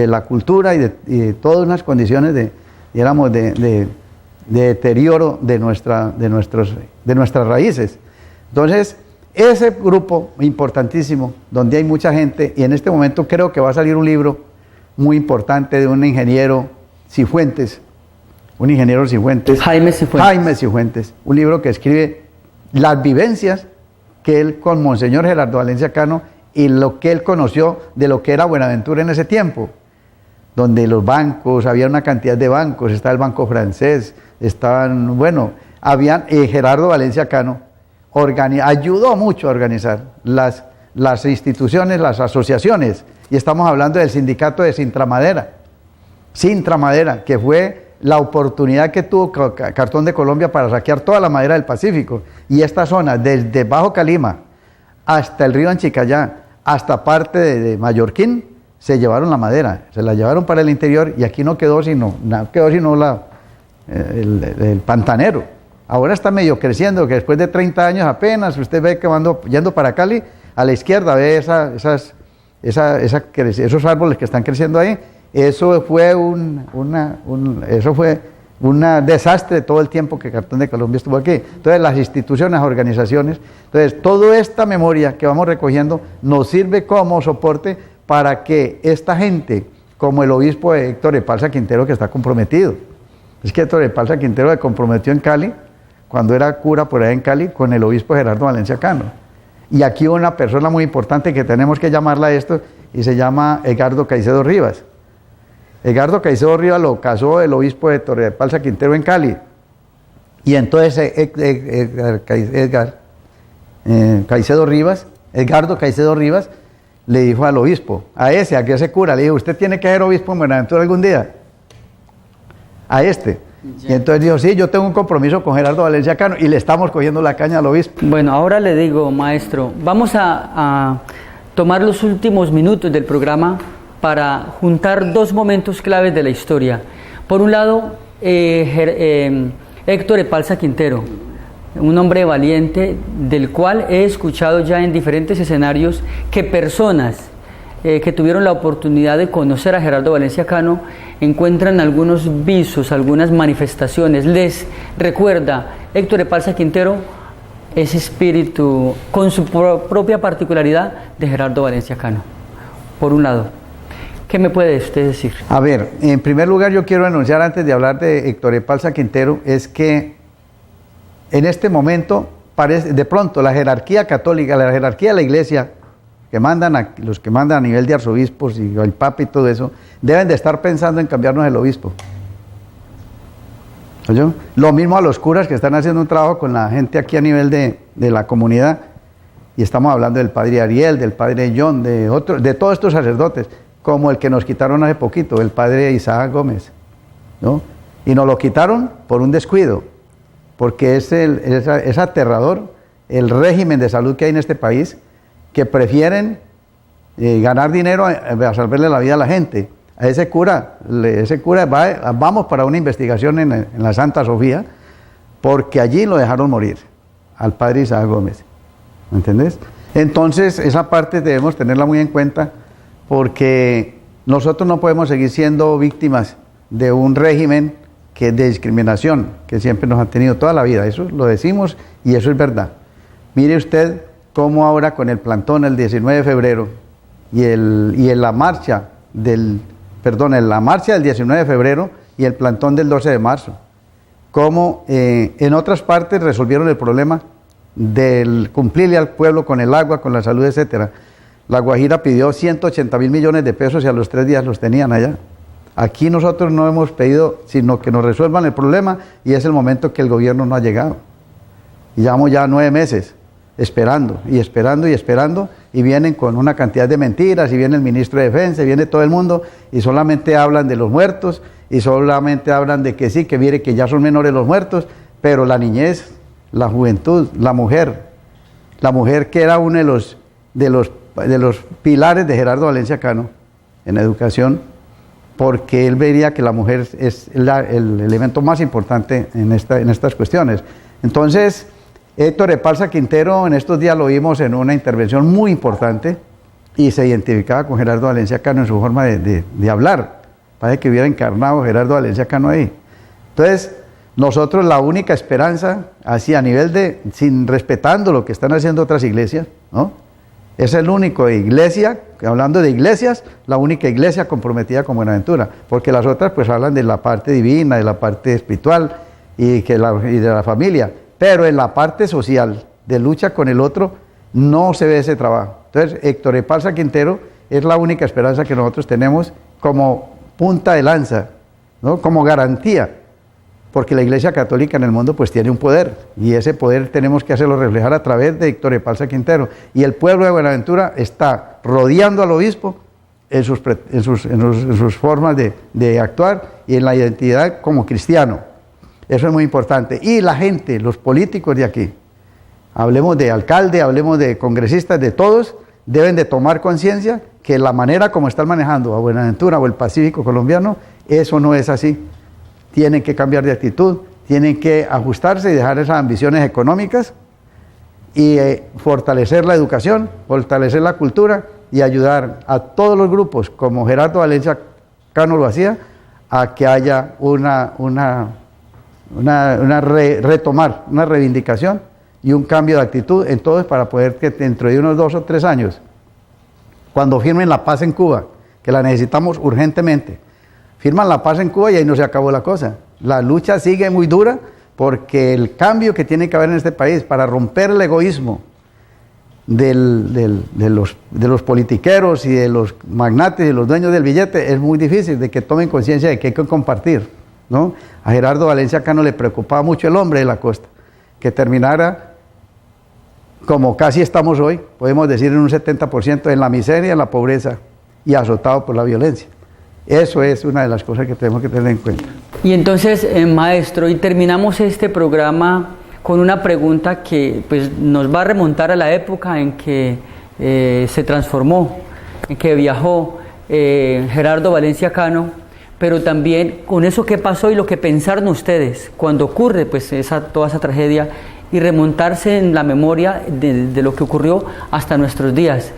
la cultura y de todas unas condiciones de deterioro de nuestras raíces. Entonces, ese grupo importantísimo, donde hay mucha gente, y en este momento creo que va a salir un libro muy importante de un ingeniero Cifuentes, Jaime Cifuentes, un libro que escribe las vivencias que él con Monseñor Gerardo Valencia Cano y lo que él conoció de lo que era Buenaventura en ese tiempo, donde los bancos, había una cantidad de bancos, estaba el Banco Francés, Gerardo Valencia Cano ayudó mucho a organizar las instituciones, las asociaciones, y estamos hablando del sindicato de Sintra Madera, que fue la oportunidad que tuvo Cartón de Colombia para saquear toda la madera del Pacífico, y esta zona, desde Bajo Calima hasta el río Anchicayá, hasta parte de Mallorquín, se llevaron la madera, se la llevaron para el interior, y aquí no quedó sino el pantanero. Ahora está medio creciendo, que después de 30 años apenas, usted ve que yendo para Cali, a la izquierda ve esos árboles que están creciendo ahí. Eso fue un desastre todo el tiempo que Cartón de Colombia estuvo aquí. Entonces las instituciones, las organizaciones, entonces toda esta memoria que vamos recogiendo nos sirve como soporte para que esta gente, como el obispo Héctor Epalza Quintero, que está comprometido. Es que Héctor Epalza Quintero se comprometió en Cali, cuando era cura por allá en Cali, con el obispo Gerardo Valencia Cano. Y aquí una persona muy importante que tenemos que llamarla a esto, y se llama Edgardo Caicedo Rivas. Edgardo Caicedo Rivas lo casó el obispo de Torre de Palza Quintero en Cali. Y entonces Edgardo Caicedo Rivas le dijo al obispo, a ese cura, le dijo, usted tiene que ser obispo en Buenaventura algún día. A este. Y entonces dijo, sí, yo tengo un compromiso con Gerardo Valencia Cano, y le estamos cogiendo la caña al obispo. Bueno, ahora le digo, maestro, vamos a tomar los últimos minutos del programa para juntar dos momentos claves de la historia. Por un lado, Héctor Epalza Quintero, un hombre valiente del cual he escuchado ya en diferentes escenarios que personas que tuvieron la oportunidad de conocer a Gerardo Valencia Cano encuentran algunos visos, algunas manifestaciones. Les recuerda Héctor Epalza Quintero ese espíritu con su propia particularidad de Gerardo Valencia Cano. Por un lado, ¿qué me puede usted decir? A ver, en primer lugar yo quiero anunciar, antes de hablar de Héctor Epalza Quintero, es que en este momento parece, de pronto, la jerarquía católica, la jerarquía de la iglesia, los que mandan a nivel de arzobispos y el papa y todo eso, deben de estar pensando en cambiarnos el obispo. ¿Oyó? Lo mismo a los curas que están haciendo un trabajo con la gente aquí a nivel de la comunidad, y estamos hablando del padre Ariel, del padre John, de todos estos sacerdotes, como el que nos quitaron hace poquito, el padre Isaac Gómez, ¿no? Y nos lo quitaron por un descuido, porque es aterrador el régimen de salud que hay en este país, que prefieren ganar dinero a salvarle la vida a la gente. A ese cura vamos para una investigación en la Santa Sofía, porque allí lo dejaron morir, al padre Isaac Gómez. ¿Me entendés? Entonces, esa parte debemos tenerla muy en cuenta, porque nosotros no podemos seguir siendo víctimas de un régimen que de discriminación que siempre nos han tenido toda la vida. Eso lo decimos y eso es verdad. Mire usted cómo ahora con el plantón el 19 de febrero y en la marcha del 19 de febrero y el plantón del 12 de marzo, cómo en otras partes resolvieron el problema del cumplirle al pueblo con el agua, con la salud, etcétera. La Guajira pidió 180.000 millones de pesos y a los 3 días los tenían allá. Aquí nosotros no hemos pedido sino que nos resuelvan el problema y es el momento que el gobierno no ha llegado. Y llevamos ya 9 meses esperando y esperando y esperando y vienen con una cantidad de mentiras y viene el ministro de Defensa y viene todo el mundo y solamente hablan de los muertos y solamente hablan de que sí, que mire que ya son menores los muertos, pero la niñez, la juventud, la mujer que era uno de los pilares de Gerardo Valencia Cano en educación, porque él vería que la mujer es el elemento más importante en estas cuestiones. Entonces, Héctor Epalza Quintero, en estos días lo vimos en una intervención muy importante y se identificaba con Gerardo Valencia Cano en su forma de hablar. Parece que hubiera encarnado Gerardo Valencia Cano ahí. Entonces, nosotros la única esperanza, así a nivel respetando lo que están haciendo otras iglesias, ¿no? Es el único iglesia, hablando de iglesias, la única iglesia comprometida con Buenaventura, porque las otras pues hablan de la parte divina, de la parte espiritual y de la familia, pero en la parte social, de lucha con el otro, no se ve ese trabajo. Entonces, Héctor Epalza Quintero es la única esperanza que nosotros tenemos como punta de lanza, ¿no? Como garantía, porque la Iglesia Católica en el mundo pues tiene un poder y ese poder tenemos que hacerlo reflejar a través de Héctor Epalza Quintero y el pueblo de Buenaventura está rodeando al obispo en sus formas de actuar y en la identidad como cristiano. Eso es muy importante. Y la gente, los políticos de aquí, hablemos de alcalde, hablemos de congresistas, de todos, deben de tomar conciencia que la manera como están manejando a Buenaventura o el Pacífico colombiano, eso no es así. Tienen que cambiar de actitud, tienen que ajustarse y dejar esas ambiciones económicas y fortalecer la educación, fortalecer la cultura y ayudar a todos los grupos, como Gerardo Valencia Cano lo hacía, a que haya retomar, una reivindicación y un cambio de actitud en todos para poder que dentro de unos 2 o 3 años, cuando firmen la paz en Cuba, que la necesitamos urgentemente, firman la paz en Cuba y ahí no se acabó la cosa. La lucha sigue muy dura porque el cambio que tiene que haber en este país para romper el egoísmo de los politiqueros y de los magnates y los dueños del billete es muy difícil, de que tomen conciencia de que hay que compartir, ¿no? A Gerardo Valencia Cano le preocupaba mucho el hombre de la costa, que terminara como casi estamos hoy, podemos decir en un 70% en la miseria, en la pobreza y azotado por la violencia. Eso es una de las cosas que tenemos que tener en cuenta. Y entonces, maestro, y terminamos este programa con una pregunta que pues, nos va a remontar a la época en que se transformó, en que viajó Gerardo Valencia Cano, pero también con eso que pasó y lo que pensaron ustedes cuando ocurre pues, toda esa tragedia y remontarse en la memoria de lo que ocurrió hasta nuestros días.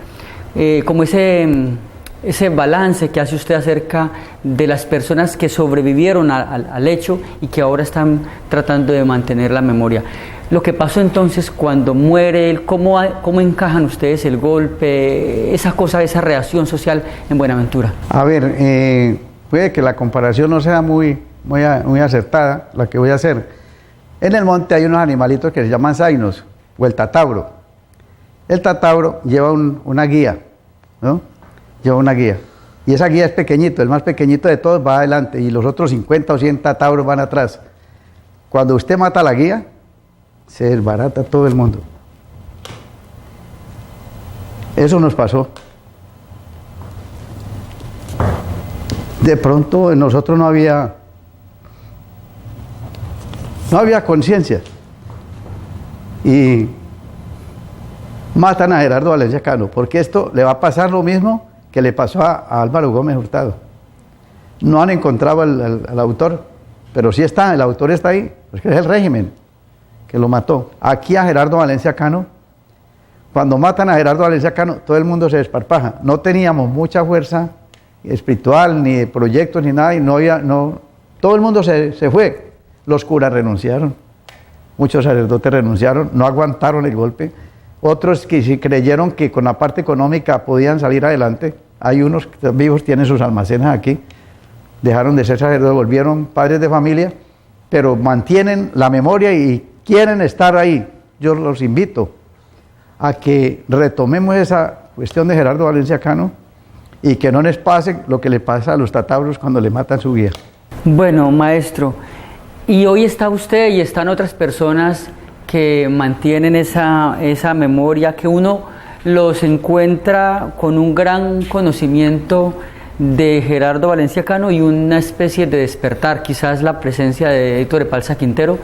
Como ese balance que hace usted acerca de las personas que sobrevivieron al hecho y que ahora están tratando de mantener la memoria. Lo que pasó entonces cuando muere él, ¿cómo encajan ustedes el golpe, esa cosa, esa reacción social en Buenaventura? A ver, puede que la comparación no sea muy acertada, la que voy a hacer. En el monte hay unos animalitos que se llaman zainos, o el tatauro. El tatauro lleva una guía, ¿no? Lleva una guía. Y esa guía es pequeñito, el más pequeñito de todos va adelante y los otros 50 o 100 tatauros van atrás. Cuando usted mata a la guía, se desbarata todo el mundo. Eso nos pasó. De pronto en nosotros no había conciencia. Y matan a Gerardo Valencia Cano, porque esto le va a pasar lo mismo que le pasó a Álvaro Gómez Hurtado. No han encontrado al autor, pero sí está, el autor está ahí, porque es el régimen que lo mató. Aquí a Gerardo Valencia Cano, cuando matan a Gerardo Valencia Cano, todo el mundo se desparpaja. No teníamos mucha fuerza espiritual, ni de proyectos, ni nada, y no Todo el mundo se fue. Los curas renunciaron, muchos sacerdotes renunciaron, no aguantaron el golpe. Otros que sí creyeron que con la parte económica podían salir adelante. Hay unos que están vivos, tienen sus almacenes aquí. Dejaron de ser sacerdotes, volvieron padres de familia, pero mantienen la memoria y quieren estar ahí. Yo los invito a que retomemos esa cuestión de Gerardo Valencia Cano y que no les pase lo que le pasa a los tatauros cuando le matan su guía. Bueno, maestro, y hoy está usted y están otras personas que mantienen esa memoria, que uno los encuentra con un gran conocimiento de Gerardo Valencia Cano y una especie de despertar, quizás la presencia de Héctor Epalza Quintero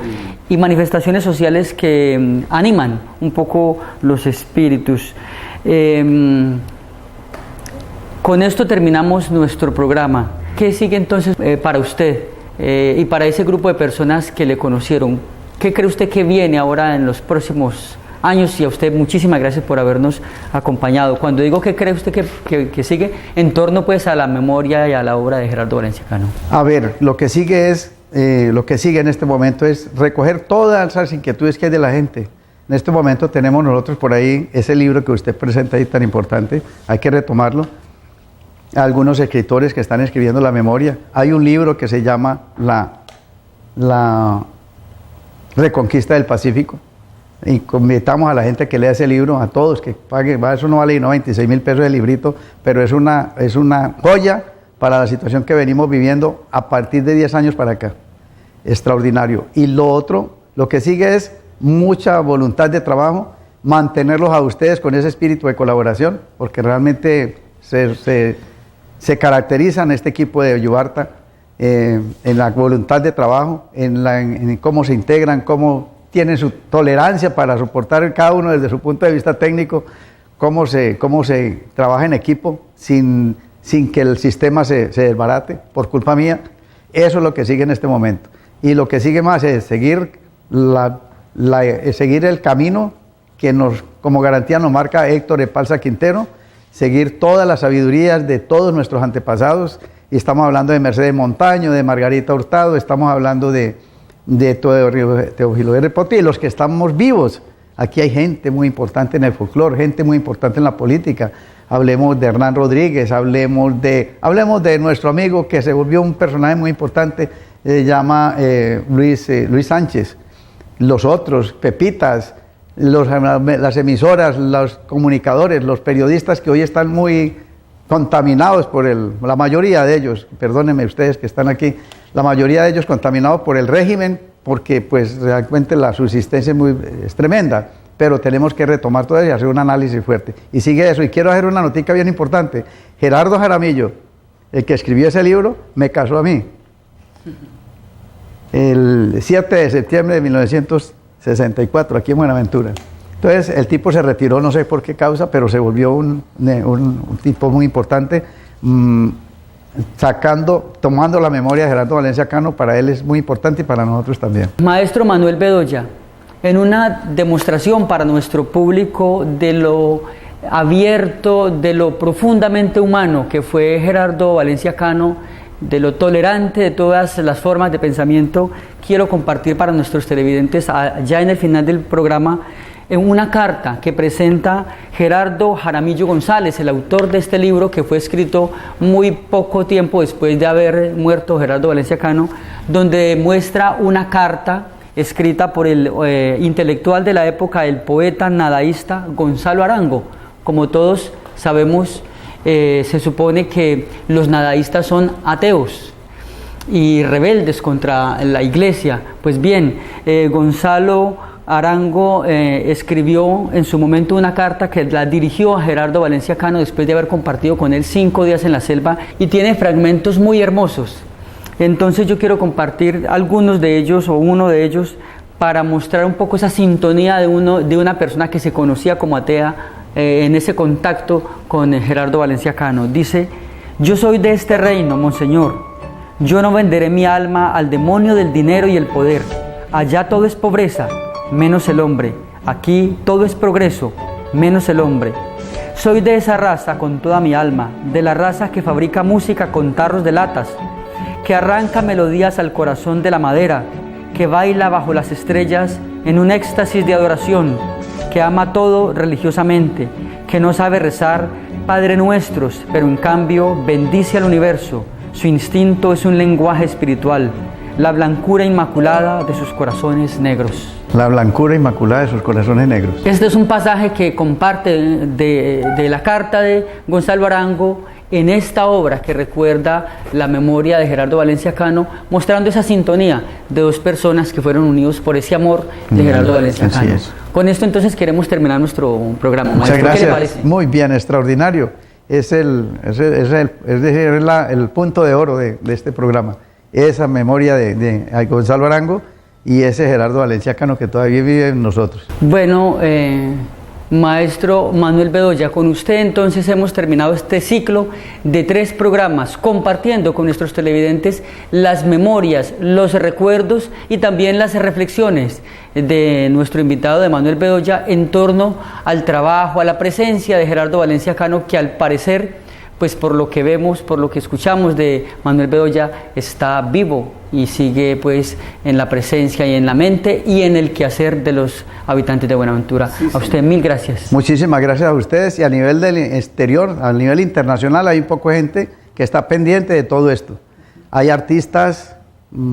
y manifestaciones sociales que animan un poco los espíritus. Con esto terminamos nuestro programa. ¿Qué sigue entonces para usted y para ese grupo de personas que le conocieron? ¿Qué cree usted que viene ahora en los próximos años? Y a usted muchísimas gracias por habernos acompañado. Cuando digo que cree usted que sigue, en torno pues a la memoria y a la obra de Gerardo Valencia Cano. A ver, lo que sigue en este momento es recoger todas las inquietudes que hay de la gente. En este momento tenemos nosotros por ahí ese libro que usted presenta ahí tan importante, hay que retomarlo. Algunos escritores que están escribiendo la memoria. Hay un libro que se llama La Reconquista del Pacífico. Y invitamos a la gente que lea ese libro, a todos que paguen. Eso no vale 26,000 pesos el librito, pero es una joya para la situación que venimos viviendo a partir de 10 años para acá. Extraordinario. Y lo que sigue es mucha voluntad de trabajo, mantenerlos a ustedes con ese espíritu de colaboración, porque realmente se caracterizan este equipo de Yubarta en la voluntad de trabajo, en cómo se integran, cómo tienen su tolerancia para soportar cada uno desde su punto de vista técnico, cómo se trabaja en equipo sin que el sistema se desbarate por culpa mía. Eso es lo que sigue en este momento. Y lo que sigue más es seguir seguir el camino que como garantía nos marca Héctor Epalza Quintero, seguir todas las sabidurías de todos nuestros antepasados, y estamos hablando de Mercedes Montaño, de Margarita Hurtado, estamos hablando de Teófilo R. Poti, y los que estamos vivos. Aquí hay gente muy importante en el folclore, gente muy importante en la política. Hablemos de Hernán Rodríguez, hablemos de nuestro amigo que se volvió un personaje muy importante, se llama Luis Sánchez. Los otros, Pepitas, las emisoras, los comunicadores, los periodistas que hoy están muy contaminados la mayoría de ellos, perdónenme ustedes que están aquí, la mayoría de ellos contaminados por el régimen, porque pues realmente la subsistencia es tremenda, pero tenemos que retomar todo eso y hacer un análisis fuerte. Y sigue eso, y quiero hacer una notica bien importante. Gerardo Jaramillo, el que escribió ese libro, me casó a mí. El 7 de septiembre de 1964, aquí en Buenaventura. Entonces el tipo se retiró, no sé por qué causa, pero se volvió un tipo muy importante, tomando la memoria de Gerardo Valencia Cano. Para él es muy importante y para nosotros también. Maestro Manuel Bedoya, en una demostración para nuestro público de lo abierto, de lo profundamente humano que fue Gerardo Valencia Cano, de lo tolerante de todas las formas de pensamiento, quiero compartir para nuestros televidentes, ya en el final del programa, en una carta que presenta Gerardo Jaramillo González, el autor de este libro, que fue escrito muy poco tiempo después de haber muerto Gerardo Valencia Cano, donde muestra una carta escrita por el intelectual de la época, el poeta nadaísta Gonzalo Arango. Como todos sabemos, se supone que los nadaístas son ateos y rebeldes contra la iglesia. Pues bien, Gonzalo Arango escribió en su momento una carta que la dirigió a Gerardo Valencia Cano después de haber compartido con él 5 días en la selva, y tiene fragmentos muy hermosos. Entonces yo quiero compartir algunos de ellos o uno de ellos para mostrar un poco esa sintonía de una persona que se conocía como atea en ese contacto con Gerardo Valencia Cano. Dice: yo soy de este reino, monseñor. Yo no venderé mi alma al demonio del dinero y el poder. Allá todo es pobreza, menos el hombre. Aquí todo es progreso, menos el hombre. Soy de esa raza con toda mi alma, de la raza que fabrica música con tarros de latas, que arranca melodías al corazón de la madera, que baila bajo las estrellas en un éxtasis de adoración, que ama todo religiosamente, que no sabe rezar Padre Nuestros, pero en cambio bendice al universo. Su instinto es un lenguaje espiritual, la blancura inmaculada de sus corazones negros. La blancura inmaculada de sus corazones negros. Este es un pasaje que comparte de la carta de Gonzalo Arango en esta obra que recuerda la memoria de Gerardo Valencia Cano, mostrando esa sintonía de dos personas que fueron unidos por ese amor de Gerardo Valencia Cano. Con esto entonces queremos terminar nuestro programa. Muchas Maestro, gracias. ¿qué le parece? Muy bien, extraordinario. Es el punto de oro de este programa. Esa memoria de Gonzalo Arango y ese Gerardo Valencia Cano que todavía vive en nosotros. Bueno, Maestro Manuel Bedoya, con usted entonces hemos terminado este ciclo de 3 programas compartiendo con nuestros televidentes las memorias, los recuerdos y también las reflexiones de nuestro invitado de Manuel Bedoya en torno al trabajo, a la presencia de Gerardo Valencia Cano, que al parecer, pues por lo que vemos, por lo que escuchamos de Manuel Bedoya, está vivo y sigue pues en la presencia y en la mente y en el quehacer de los habitantes de Buenaventura. Sí, a usted 1000 gracias. Muchísimas gracias a ustedes, y a nivel del exterior, a nivel internacional, hay un poco de gente que está pendiente de todo esto. Hay artistas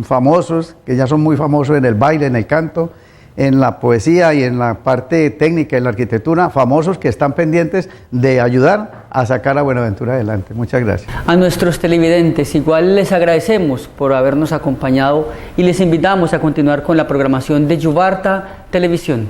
famosos, que ya son muy famosos en el baile, en el canto, en la poesía y en la parte técnica, en la arquitectura, famosos que están pendientes de ayudar a sacar a Buenaventura adelante. Muchas gracias. A nuestros televidentes igual les agradecemos por habernos acompañado y les invitamos a continuar con la programación de Yubarta Televisión.